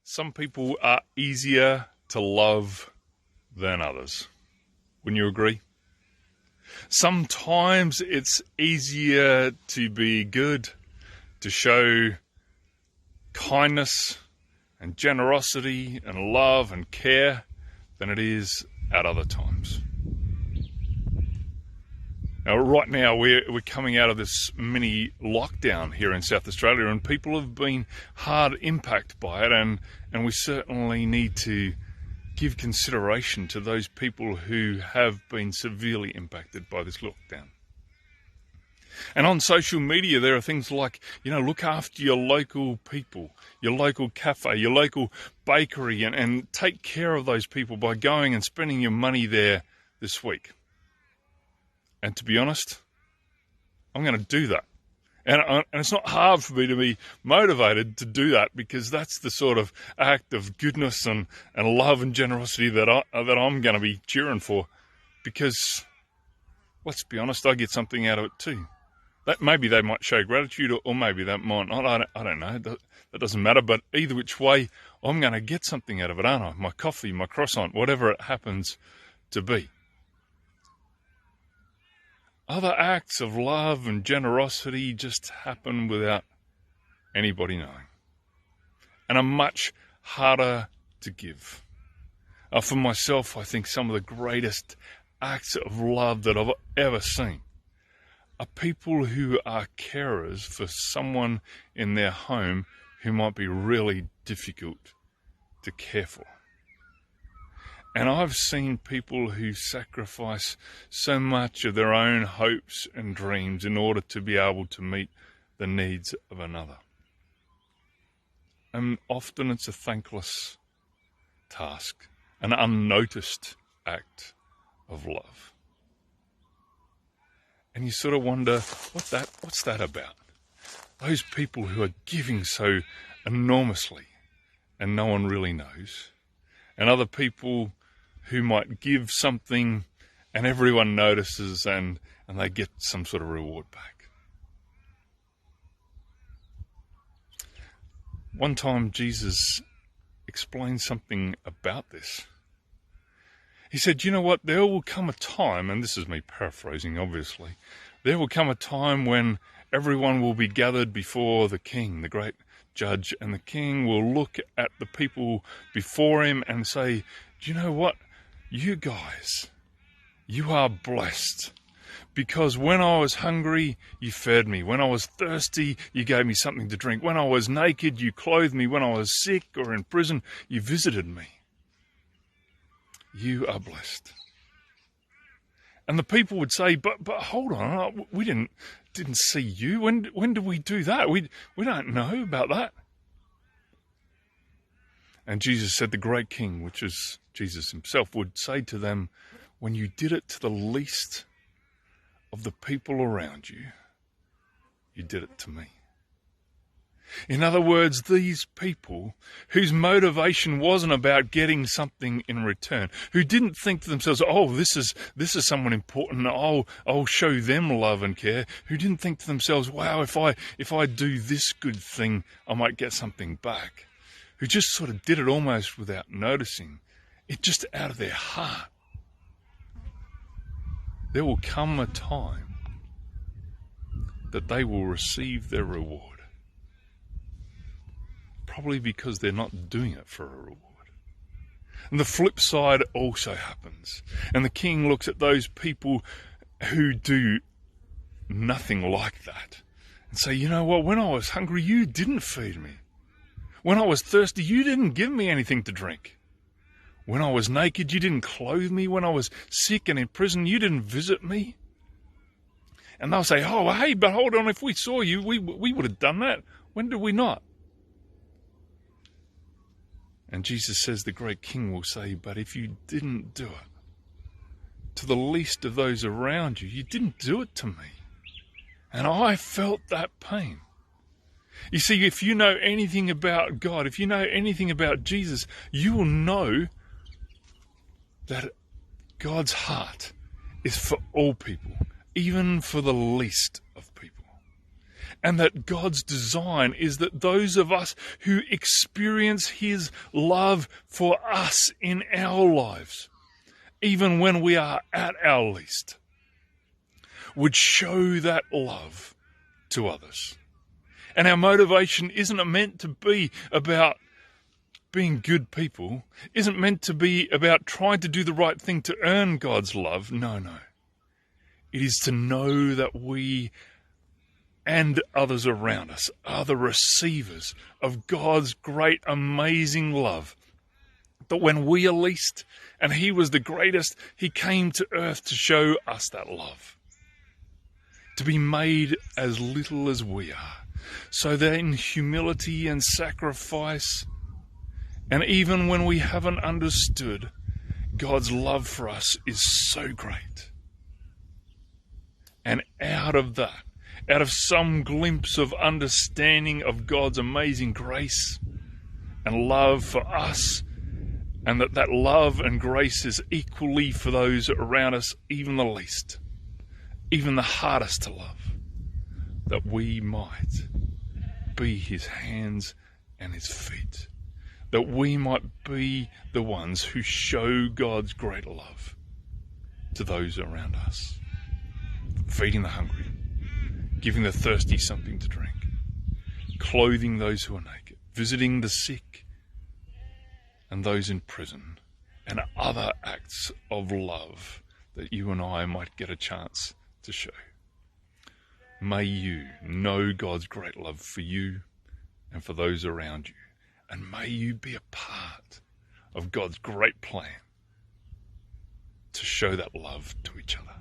Some people are easier to love than others. Wouldn't you agree? Sometimes it's easier to be good, to show kindness and generosity and love and care than it is at other times. Now, right now, we're coming out of this mini lockdown here in South Australia, and people have been hard impacted by it, and we certainly need to give consideration to those people who have been severely impacted by this lockdown. And on social media, there are things like, look after your local people, your local cafe, your local bakery, and take care of those people by going and spending your money there this week. And to be honest, I'm going to do that. And it's not hard for me to be motivated to do that, because that's the sort of act of goodness and love and generosity that I'm going to be cheering for. Because, let's be honest, I get something out of it too. That maybe they might show gratitude, or maybe they might not. I don't know. That doesn't matter. But either which way, I'm going to get something out of it, aren't I? My coffee, my croissant, whatever it happens to be. Other acts of love and generosity just happen without anybody knowing, and are much harder to give. For myself, I think some of the greatest acts of love that I've ever seen are people who are carers for someone in their home who might be really difficult to care for. And I've seen people who sacrifice so much of their own hopes and dreams in order to be able to meet the needs of another. And often it's a thankless task, an unnoticed act of love. And you sort of wonder, what's that about? Those people who are giving so enormously and no one really knows, and other people who might give something and everyone notices and they get some sort of reward back. One time Jesus explained something about this. He said, you know what, there will come a time, and this is me paraphrasing obviously, there will come a time when everyone will be gathered before the King, the great judge, and the King will look at the people before him and say, do you know what? You guys, you are blessed, because when I was hungry, you fed me. When I was thirsty, you gave me something to drink. When I was naked, you clothed me. When I was sick or in prison, you visited me. You are blessed. And the people would say, but hold on, we didn't see you. When did we do that? We don't know about that. And Jesus said the great King, which is Jesus himself, would say to them, when you did it to the least of the people around you, you did it to me. In other words, these people whose motivation wasn't about getting something in return, who didn't think to themselves, oh, this is someone important, I'll show them love and care, who didn't think to themselves, wow, if I do this good thing, I might get something back, who just sort of did it almost without noticing it, just out of their heart. There will come a time that they will receive their reward. Probably because they're not doing it for a reward. And the flip side also happens. And the King looks at those people who do nothing like that and say, you know what, when I was hungry, you didn't feed me. When I was thirsty, you didn't give me anything to drink. When I was naked, you didn't clothe me. When I was sick and in prison, you didn't visit me. And they'll say, oh, hey, but hold on, if we saw you, we would have done that. When did we not? And Jesus says the great King will say, but if you didn't do it to the least of those around you, you didn't do it to me. And I felt that pain. You see, if you know anything about God, if you know anything about Jesus, you will know that God's heart is for all people, even for the least of people. And that God's design is that those of us who experience his love for us in our lives, even when we are at our least, would show that love to others. And our motivation isn't meant to be about being good people, isn't meant to be about trying to do the right thing to earn God's love. No. It is to know that we and others around us are the receivers of God's great, amazing love. That when we are least and he was the greatest, he came to earth to show us that love. To be made as little as we are, so that in humility and sacrifice, and even when we haven't understood, God's love for us is so great. And out of that, out of some glimpse of understanding of God's amazing grace and love for us, and that love and grace is equally for those around us, even the least, even the hardest to love, that we might be his hands and his feet, that we might be the ones who show God's great love to those around us, feeding the hungry, giving the thirsty something to drink, clothing those who are naked, visiting the sick and those in prison, and other acts of love that you and I might get a chance to show. May you know God's great love for you and for those around you, and may you be a part of God's great plan to show that love to each other.